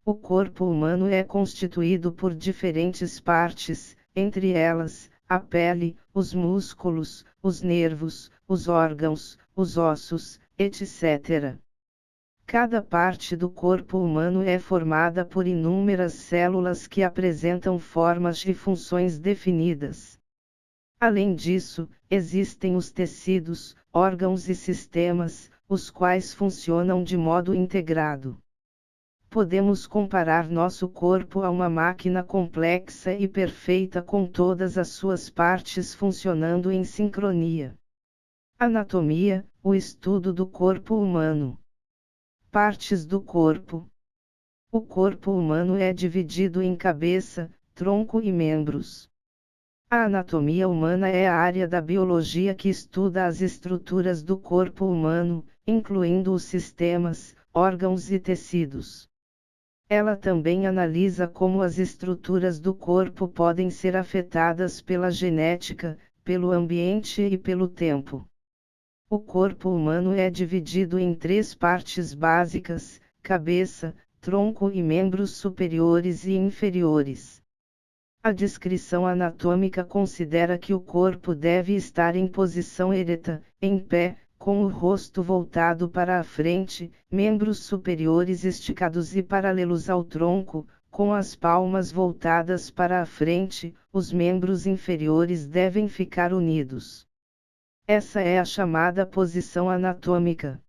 O corpo humano é constituído por diferentes partes, entre elas, a pele, os músculos, os nervos, os órgãos, os ossos, etc. Cada parte do corpo humano é formada por inúmeras células que apresentam formas e funções definidas. Além disso, existem os tecidos, órgãos e sistemas, os quais funcionam de modo integrado. Podemos comparar nosso corpo a uma máquina complexa e perfeita com todas as suas partes funcionando em sincronia. Anatomia, o estudo do corpo humano. Partes do corpo. O corpo humano é dividido em cabeça, tronco e membros. A anatomia humana é a área da biologia que estuda as estruturas do corpo humano, incluindo os sistemas, órgãos e tecidos. Ela também analisa como as estruturas do corpo podem ser afetadas pela genética, pelo ambiente e pelo tempo. O corpo humano é dividido em 3 partes básicas: cabeça, tronco e membros superiores e inferiores. A descrição anatômica considera que o corpo deve estar em posição ereta, em pé, com o rosto voltado para a frente, membros superiores esticados e paralelos ao tronco, com as palmas voltadas para a frente, os membros inferiores devem ficar unidos. Essa é a chamada posição anatômica.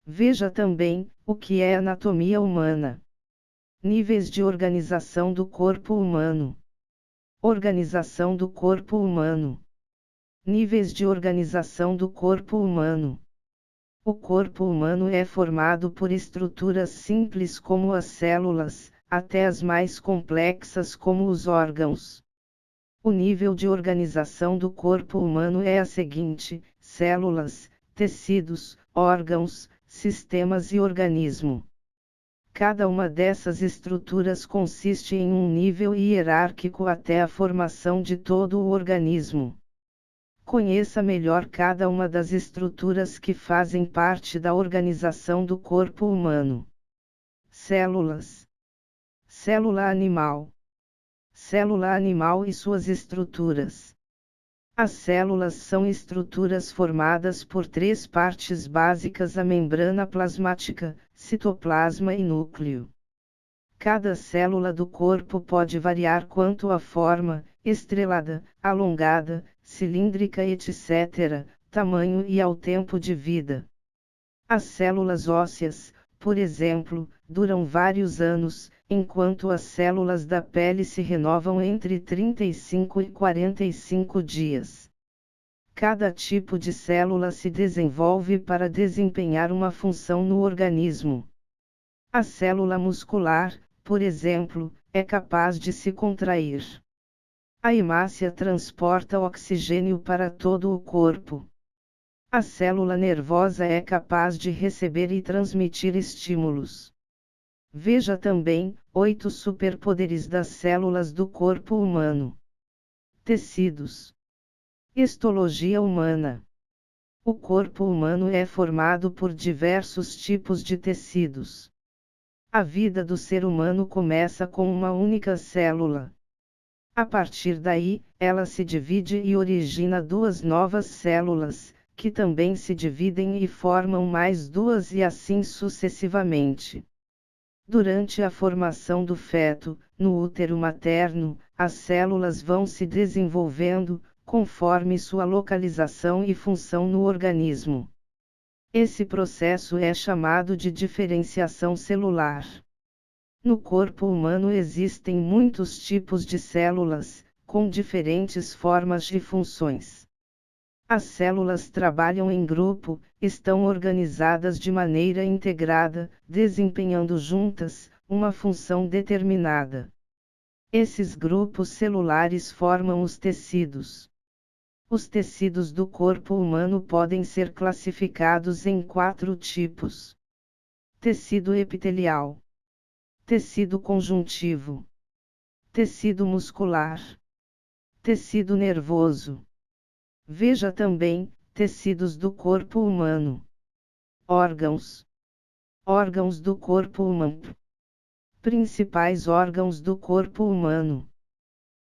Veja também, o que é anatomia humana. Níveis de organização do corpo humano. Organização do corpo humano. Níveis de organização do corpo humano. O corpo humano é formado por estruturas simples como as células, até as mais complexas como os órgãos. O nível de organização do corpo humano é a seguinte: células, tecidos, órgãos, sistemas e organismo. Cada uma dessas estruturas consiste em um nível hierárquico até a formação de todo o organismo. Conheça melhor cada uma das estruturas que fazem parte da organização do corpo humano. Células. Célula animal. Célula animal e suas estruturas. As células são estruturas formadas por 3 partes básicas: a membrana plasmática, citoplasma e núcleo. Cada célula do corpo pode variar quanto à forma, estrelada, alongada, cilíndrica, etc., tamanho e ao tempo de vida. As células ósseas, por exemplo, duram vários anos, enquanto as células da pele se renovam entre 35 e 45 dias. Cada tipo de célula se desenvolve para desempenhar uma função no organismo. A célula muscular, por exemplo, é capaz de se contrair. A hemácia transporta oxigênio para todo o corpo. A célula nervosa é capaz de receber e transmitir estímulos. Veja também, 8 superpoderes das células do corpo humano. Tecidos. Histologia humana. O corpo humano é formado por diversos tipos de tecidos. A vida do ser humano começa com uma única célula. A partir daí, ela se divide e origina 2 novas células, que também se dividem e formam mais 2 e assim sucessivamente. Durante a formação do feto, no útero materno, as células vão se desenvolvendo, conforme sua localização e função no organismo. Esse processo é chamado de diferenciação celular. No corpo humano existem muitos tipos de células, com diferentes formas e funções. As células trabalham em grupo, estão organizadas de maneira integrada, desempenhando juntas uma função determinada. Esses grupos celulares formam os tecidos. Os tecidos do corpo humano podem ser classificados em 4 tipos: tecido epitelial, tecido conjuntivo, tecido muscular, tecido nervoso. Veja também, tecidos do corpo humano. Órgãos. Órgãos do corpo humano. Principais órgãos do corpo humano.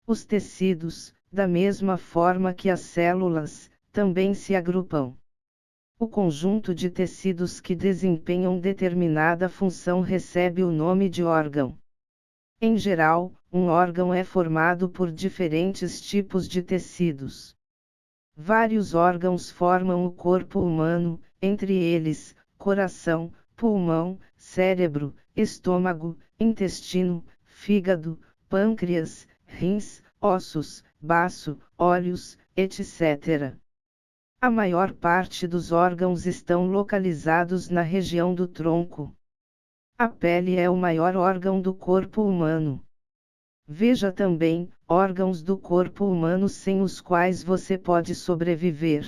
Os tecidos, da mesma forma que as células, também se agrupam. O conjunto de tecidos que desempenham determinada função recebe o nome de órgão. Em geral, um órgão é formado por diferentes tipos de tecidos. Vários órgãos formam o corpo humano, entre eles, coração, pulmão, cérebro, estômago, intestino, fígado, pâncreas, rins, ossos, baço, olhos, etc. A maior parte dos órgãos estão localizados na região do tronco. A pele é o maior órgão do corpo humano. Veja também, órgãos do corpo humano sem os quais você pode sobreviver.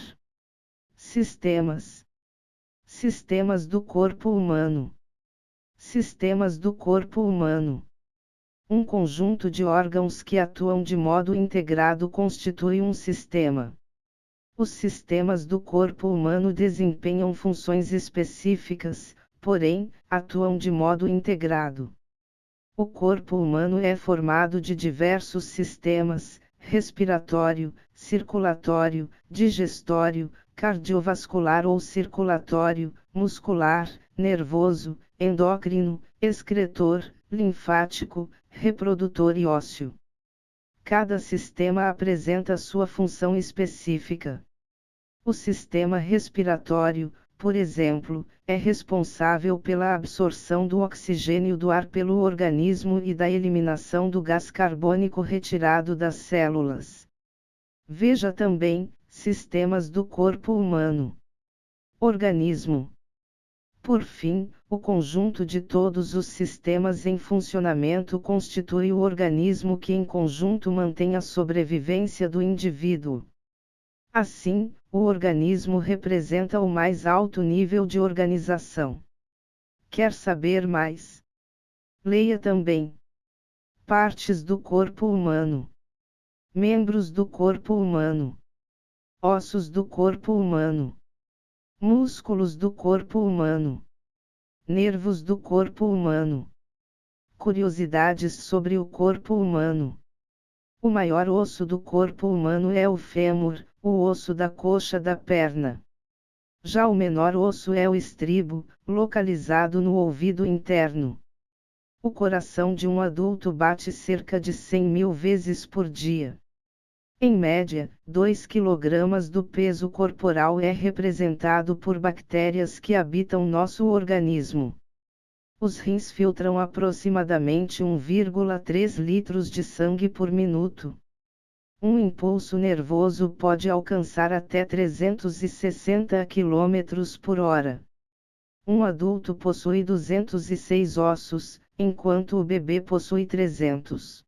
Sistemas. Sistemas do corpo humano. Sistemas do corpo humano. Um conjunto de órgãos que atuam de modo integrado constitui um sistema. Os sistemas do corpo humano desempenham funções específicas, porém, atuam de modo integrado. O corpo humano é formado de diversos sistemas: respiratório, circulatório, digestório, cardiovascular ou circulatório, muscular, nervoso, endócrino, excretor, linfático, reprodutor e ósseo. Cada sistema apresenta sua função específica. O sistema respiratório, por exemplo, é responsável pela absorção do oxigênio do ar pelo organismo e da eliminação do gás carbônico retirado das células. Veja também, sistemas do corpo humano. Organismo. Por fim, o conjunto de todos os sistemas em funcionamento constitui o organismo que em conjunto mantém a sobrevivência do indivíduo. Assim, o organismo representa o mais alto nível de organização. Quer saber mais? Leia também. Partes do corpo humano. Membros do corpo humano. Ossos do corpo humano. Músculos do corpo humano. Nervos do corpo humano. Curiosidades sobre o corpo humano. O maior osso do corpo humano é o fêmur, o osso da coxa da perna. Já o menor osso é o estribo, localizado no ouvido interno. O coração de um adulto bate cerca de 100.000 vezes por dia. Em média, 2 kg do peso corporal é representado por bactérias que habitam nosso organismo. Os rins filtram aproximadamente 1,3 litros de sangue por minuto. Um impulso nervoso pode alcançar até 360 km por hora. Um adulto possui 206 ossos, enquanto o bebê possui 300.